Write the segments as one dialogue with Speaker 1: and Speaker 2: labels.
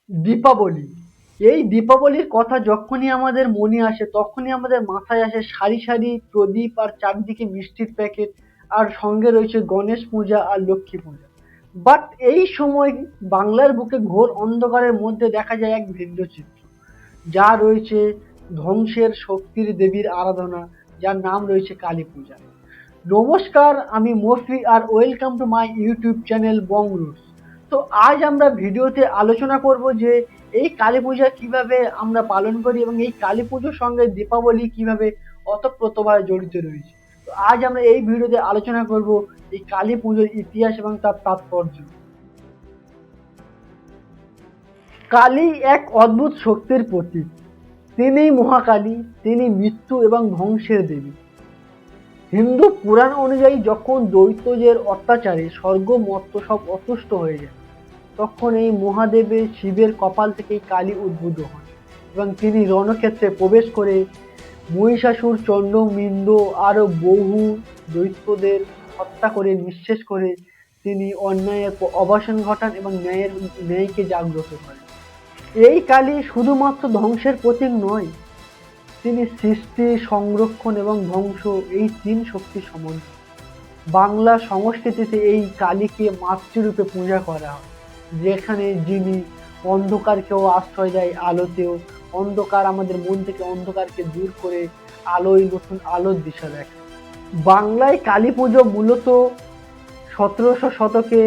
Speaker 1: দীপাবলি। এই দীপাবলির কথা যখনই আমাদের মনে আসে তখনই আমাদের মাথায় আসে সারি সারি প্রদীপ আর চারদিকে মিষ্টির প্যাকেট, আর সঙ্গে রয়েছে গণেশ পূজা আর লক্ষ্মী পূজা। বাট এই সময় বাংলার বুকে ঘোর অন্ধকারের মধ্যে দেখা যায় এক ভিন্ন চিত্র, যা রয়েছে ধ্বংসের শক্তির দেবীর আরাধনা, যার নাম রয়েছে কালী পূজা। নমস্কার, আমি মফি আর welcome to my YouTube channel Bong Roots. তো আজ আমরা ভিডিওতে আলোচনা করব যে এই কালী পূজা কিভাবে আমরা পালন করি এবং এই কালী পুজোর সঙ্গে দীপাবলি কিভাবে ওতপ্রোতভাবে জড়িত রয়েছে। তো আজ আমরা এই ভিডিওতে আলোচনা করব এই কালী পুজোর ইতিহাস এবং তার তাৎপর্য। কালী এক অদ্ভুত শক্তির প্রতীক। তিনিই মহাকালী, তিনি মৃত্যু এবং ধ্বংসের দেবী। হিন্দু পুরাণ অনুযায়ী যখন দৈত্যদের অত্যাচারে স্বর্গ মর্ত্য সব অতুষ্ট হয়ে যায়, তখন এই মহাদেবের শিবের কপাল থেকেই কালী উদ্ভূত হন এবং তিনি রণক্ষেত্রে প্রবেশ করে মহিষাসুর, চণ্ডমিন্দ আরও বহু দৈত্যদের হত্যা করে নিঃশেষ করে তিনি অন্যায়ের অবসান ঘটান এবং ন্যায়কে জাগ্রত করেন। এই কালী শুধুমাত্র ধ্বংসের প্রতীক নয়, তিনি সৃষ্টি, সংরক্ষণ এবং ধ্বংস, এই তিন শক্তির সমন্বয়। বাংলা সংস্কৃতিতে এই কালীকে মাতৃরূপে পূজা করা হয়, যেখানে যিনি অন্ধকারকেও আশ্রয় দেয় আলোতেও, অন্ধকার আমাদের মন থেকে অন্ধকারকে দূর করে আলোয় নতুন আলোর দিশা দেখে। বাংলায় কালী পুজো মূলত 1700 শতকে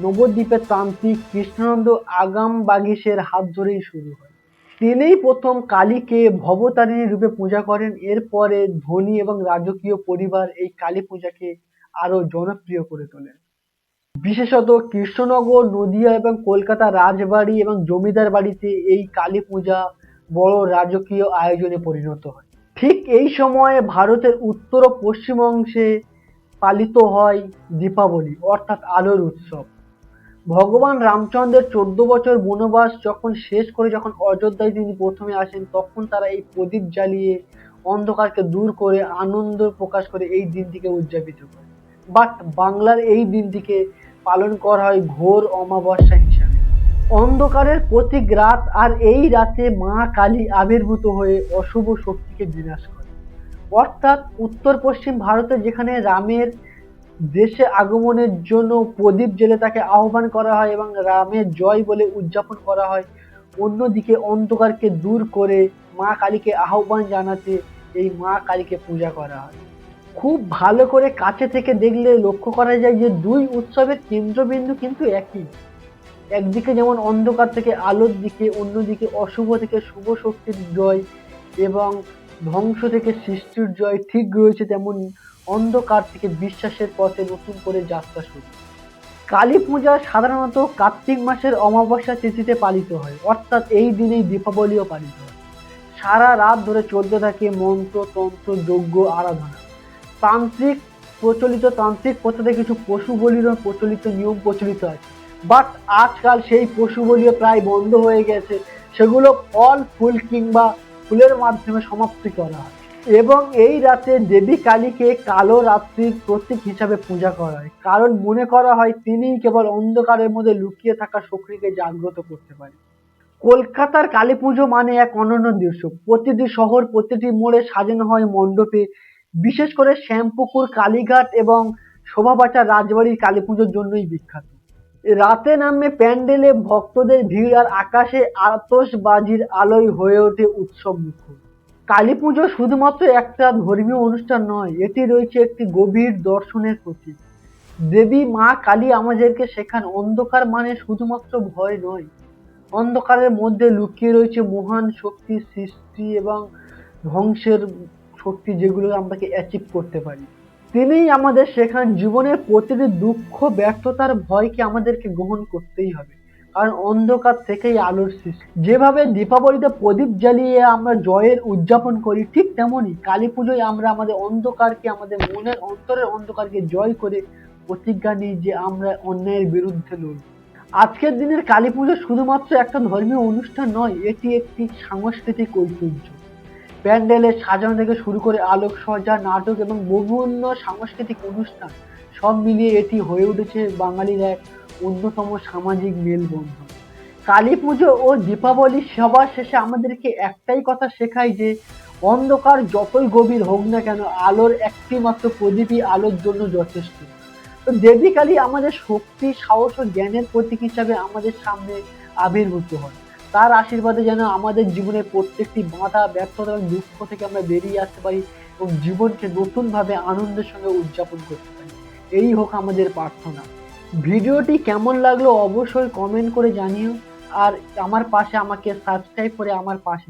Speaker 1: নবদ্বীপের তান্ত্রিক কৃষ্ণানন্দ আগাম বাগিসের হাত ধরেই শুরু হয়। তিনিই প্রথম কালীকে ভবতারিণী রূপে পূজা করেন। এরপরে ধনী এবং রাজকীয় পরিবার এই কালী পূজাকে আরো জনপ্রিয় করে তোলেন। বিশেষত কৃষ্ণনগর, নদিয়া এবং কলকাতা রাজবাড়ি এবং জমিদার বাড়িতে এই কালী পূজা বড় রাজকীয় আয়োজনে পরিণত হয়। ঠিক এই সময়ে ভারতের উত্তর ও পশ্চিম অংশে পালিত হয় দীপাবলি, অর্থাৎ আলোর উৎসব। ভগবান রামচন্দ্রের 14 বছর বনবাস যখন শেষ করে যখন অযোধ্যায় তিনি প্রথমে আসেন, তখন তারা এই প্রদীপ জ্বালিয়ে অন্ধকারকে দূর করে আনন্দ প্রকাশ করে এই দিনটিকে উদযাপিত করে। বাট বাংলার এই দিনটিকে পালন করা হয় ঘোর অমাবস্যা হিসাবে। অন্ধকারের প্রতীক রাত, আর এই রাতে মা কালী আবির্ভূত হয়ে অশুভ শক্তিকে বিনাশ করে। অর্থাৎ উত্তর পশ্চিম ভারতে যেখানে রামের দেশে আগমনের জন্য প্রদীপ জেলে তাকে আহ্বান করা হয় এবং রামের জয় বলে উদযাপন করা হয়, অন্যদিকে অন্ধকারকে দূর করে মা কালীকে আহ্বান জানাতে এই মা কালীকে পূজা করা হয়। খুব ভালো করে কাছে থেকে দেখলে লক্ষ্য করা যায় যে দুই উৎসবের কেন্দ্রবিন্দু কিন্তু একই। একদিকে যেমন অন্ধকার থেকে আলোর দিকে, অন্যদিকে অশুভ থেকে শুভ শক্তির জয় এবং ধ্বংস থেকে সৃষ্টির জয় ঠিক রয়েছে, তেমন অন্ধকার থেকে বিশ্বাসের পথে নতুন করে যাত্রা শুরু। কালী পূজা সাধারণত কার্তিক মাসের অমাবস্যা তিথিতে পালিত হয়, অর্থাৎ এই দিনেই দীপাবলিও পালিত হয়। সারা রাত ধরে চলতে থাকে মন্ত্র, তন্ত্র, যজ্ঞ, আরাধনা। তান্ত্রিক প্রথাতে কিছু পশু বলিরও প্রচলিত নিয়ম প্রচলিত আছে, বাট আজকাল সেই পশু বলিও প্রায় বন্ধ হয়ে গেছে। সেগুলো ফল, ফুল কিংবা ফুলের মাধ্যমে সমাপ্তি করা হয় এবং এই রাতে দেবী কালীকে কালো রাত্রির প্রতীক হিসাবে পূজা করা হয়, কারণ মনে করা হয় তিনিই কেবল অন্ধকারের মধ্যে লুকিয়ে থাকা শক্তিকে জাগ্রত করতে পারে। কলকাতার কালী পুজো মানে এক অনন্য দৃশ্য। প্রতিটি শহর, প্রতিটি মোড়ে সাজানো হয় মণ্ডপে। বিশেষ করে শ্যামপুকুর, কালীঘাট এবং শোভাবাজার রাজবাড়ির কালী পুজোর জন্যই বিখ্যাত। রাতে নামে প্যান্ডেলে ভক্তদের ভিড় আর আকাশে আতশবাজির আলোয় হয়ে ওঠে উৎসব মুখর। কালী পুজো শুধুমাত্র একটা ধর্মীয় অনুষ্ঠান নয়, এটি রয়েছে একটি গভীর দর্শনের প্রতীক। দেবী মা কালী আমাদেরকে শেখান অন্ধকার মানে শুধুমাত্র ভয় নয়, অন্ধকারের মধ্যে লুকিয়ে রয়েছে মহান শক্তি, সৃষ্টি এবং ধ্বংসের শক্তি, যেগুলো আমরাকে অ্যাচিভ করতে পারি। তিনিই আমাদের শেখান জীবনের প্রতিটি দুঃখ, ব্যর্থতার ভয়কে আমাদেরকে গ্রহণ করতেই হবে, কারণ অন্ধকার থেকেই আলোর সৃষ্টি। যেভাবে দীপাবলিতে প্রদীপ জ্বালিয়ে আমরা জয়ের উদযাপন করি, ঠিক তেমনই কালী পুজোয় আমরা আমাদের অন্ধকারকে, আমাদের মনের অন্তরের অন্ধকারকে জয় করে প্রতিজ্ঞা নিই যে আমরা অন্যায়ের বিরুদ্ধে লড়ব। আজকের দিনের কালী পুজো শুধুমাত্র একটা ধর্মীয় অনুষ্ঠান নয়, এটি একটি সাংস্কৃতিক ঐতিহ্য। প্যান্ডেলের সাজানো থেকে শুরু করে আলোকসজ্জা, নাটক এবং বিভিন্ন সাংস্কৃতিক অনুষ্ঠান সব মিলিয়ে এটি হয়ে উঠেছে বাঙালির এক অন্যতম সামাজিক মেলবন্ধন। কালী পুজো ও দীপাবলি সবার শেষে আমাদেরকে একটাই কথা শেখায় যে অন্ধকার যতই গভীর হোক না কেন, আলোর একটি মাত্র প্রদীপই আলোর জন্য যথেষ্ট। তো দেবী কালী আমাদের শক্তি, সাহস ও জ্ঞানের প্রতীক হিসাবে আমাদের সামনে আবির্ভূত হয়। তার আশীর্বাদে যেন আমাদের জীবনের প্রত্যেকটি বাধা, ব্যর্থতা এবং দুঃখ থেকে আমরা বেরিয়ে আসতে পারি এবং জীবনকে নতুনভাবে আনন্দের সঙ্গে উদযাপন করতে পারি। এই হোক আমাদের প্রার্থনা। ভিডিওটি কেমন লাগলো অবশ্যই কমেন্ট করে জানিও, আর আমার পাশে আমাকে সাবস্ক্রাইব করে আমার পাশে